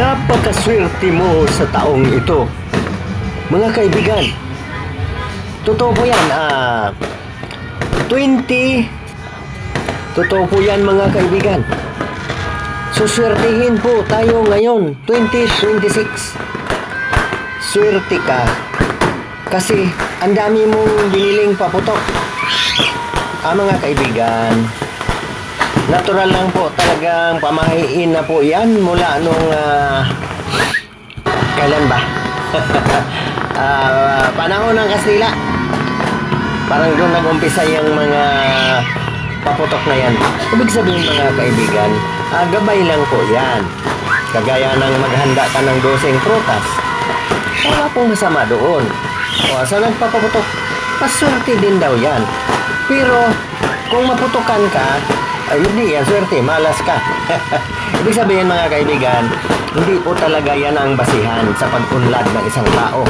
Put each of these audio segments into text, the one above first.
Napakaswerte mo sa taong ito. Mga kaibigan, totoo po yan. 20. Totoo po yan mga kaibigan. Suswertihin po tayo ngayon, 2026. Swerte ka. Kasi ang dami mong biniling paputok. Mga kaibigan, natural lang po talagang pamahiin na po yan mula nung kailan ba? Panahon ng Kastila. Parang doon nag-umpisa yung mga paputok na yan. Ibig sabihin mga kaibigan, gabay lang po yan. Kagaya ng maghanda ka ng 12 prutas. Wala pong masama doon. O sa nagpapaputok, paswerte din daw yan. Pero kung maputukan ka, hindi yan swerte, malas ka. Ibig sabihin mga kaibigan, hindi po talaga yan ang basihan sa pag-unlad ng isang tao.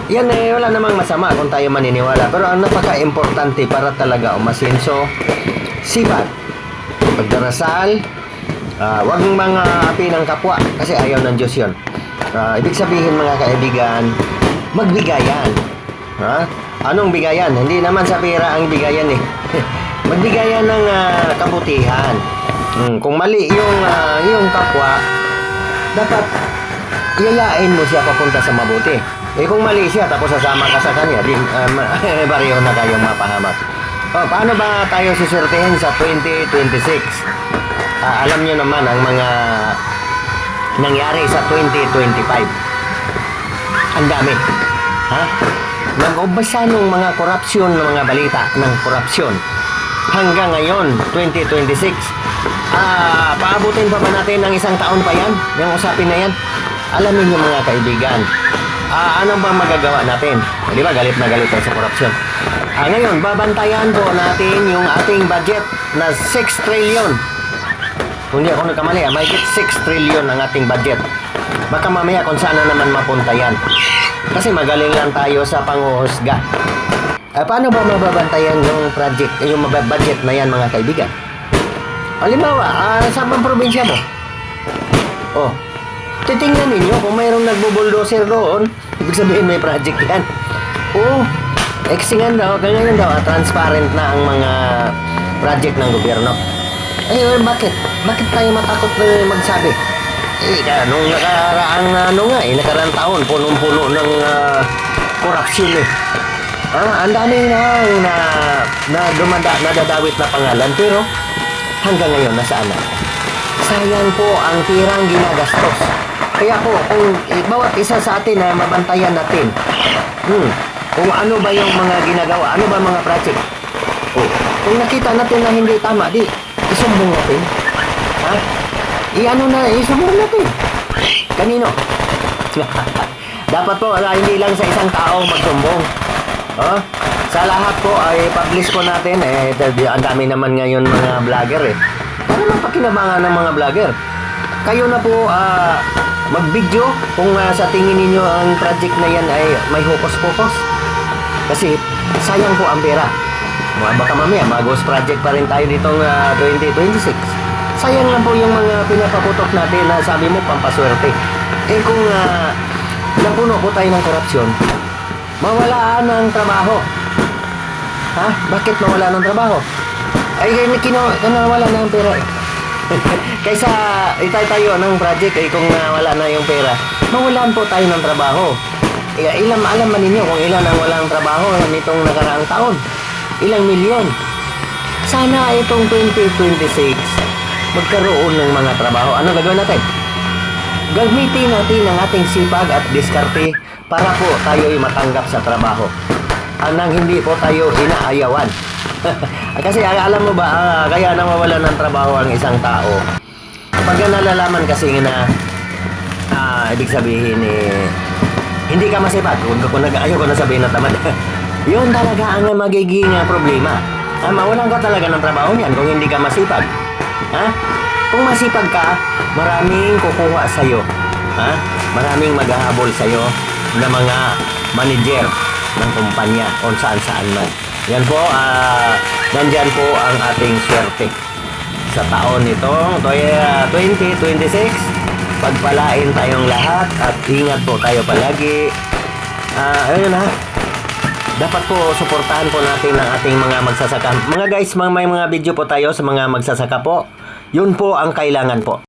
Yan wala namang masama kung tayo maniniwala. Pero ang napaka-importante para talaga umasenso, sipag, pagdarasal, wag mga api ng kapwa kasi ayaw ng Diyos yun. Ibig sabihin mga kaibigan, magbigayan. Anong bigayan? Hindi naman sa pera ang bigayan eh. Magbigayan ng kabutihan. Kung mali yung kapwa, dapat iyayain mo siya papunta sa mabuti. Kung mali siya tapos sasama ka sa kanya, bariyo na kayong mapahamak. Paano ba tayo susurtihin sa 2026? Alam nyo naman ang mga nangyari sa 2025. Ang dami. Nag-umbasa nung mga korupsyon, ng mga balita ng korupsyon. Hanggang ngayon, 2026. Paabutin pa ba natin ng isang taon pa yan? Yung usapin na yan? Alamin nyo mga kaibigan. Ano ba magagawa natin? Di ba galit na galit tayo sa korupsyon? Ngayon, babantayan po natin yung ating budget na 6 trillion. Kung di ako nagkamali, mahigit 6 trillion ang ating budget. Baka mamaya kung saan na naman mapunta yan. Kasi magaling lang tayo sa panguhusga. Paano ba mababantayan yung project, yung budget na yan mga kaibigan? Halimbawa, sa mga probinsya mo. Titingnan ninyo kung mayroong nagbo-bulldozer doon, ibig sabihin may project yan. Exingan daw, ganyan daw, transparent na ang mga project ng gobyerno. Bakit? Bakit tayo matakot na magsabi? Nung nakaraang taon, punong-puno ng korupsyon eh. Ang dami na nadadawit na pangalan, pero hanggang ngayon, nasaan na? Sayang po ang tirang ginagastos. Kaya po, kung bawat isa sa atin na mabantayan natin, kung ano ba yung mga ginagawa, ano ba mga project. Kung nakita natin na hindi tama, isumbong natin. Isumbong natin. Kanino? Dapat po, hindi lang sa isang tao magsumbong. Sa lahat po ay publish po natin. Ang dami naman ngayon mga vlogger eh. Ano naman pakinabangan ng mga vlogger? Kayo na po mag-video kung sa tingin ninyo ang project na yan ay may hukos-pukos. Kasi sayang po ang pera. Baka mamaya mag-ghost project pa rin tayo ditong 2026. Sayang lang po yung mga pinapaputok natin na sabi mo pampaswerte. Kung napuno po tayo ng korupsyon, mawalaan ng trabaho. Bakit mawala ng trabaho? Nawala na ang pera. Kaysa itay-tayo ng project, kung wala na yung pera, mawalaan po tayo ng trabaho. Alam ba ninyo kung ilan ang walang trabaho nitong nakaraang taon? Ilang milyon? Sana itong 2026, magkaroon ng mga trabaho. Ano gagawin natin? Gamitin natin ang ating sipag at diskarte para po tayo'y matanggap sa trabaho. Nang hindi po tayo inaayawan. Kasi alam mo ba, kaya nawawalan ng trabaho ang isang tao. Pag nalalaman kasi na, ibig sabihin hindi ka masipag. Ayaw ko na sabihin na tamad. Yun talaga ang magiging problema. Mawalan ka talaga ng trabaho niyan kung hindi ka masipag. Kung masipag ka, maraming kukuha sa'yo. Maraming maghahabol sa'yo na mga manager ng kumpanya o saan-saan man. Yan po, nandyan po ang ating swerte sa taon nitong 2026. pagpalain tayong lahat at ingat po tayo palagi. Ayun ha. Dapat po suportahan po natin ang ating mga magsasaka. Mga guys, may mga video po tayo sa mga magsasaka po. Yun po ang kailangan po.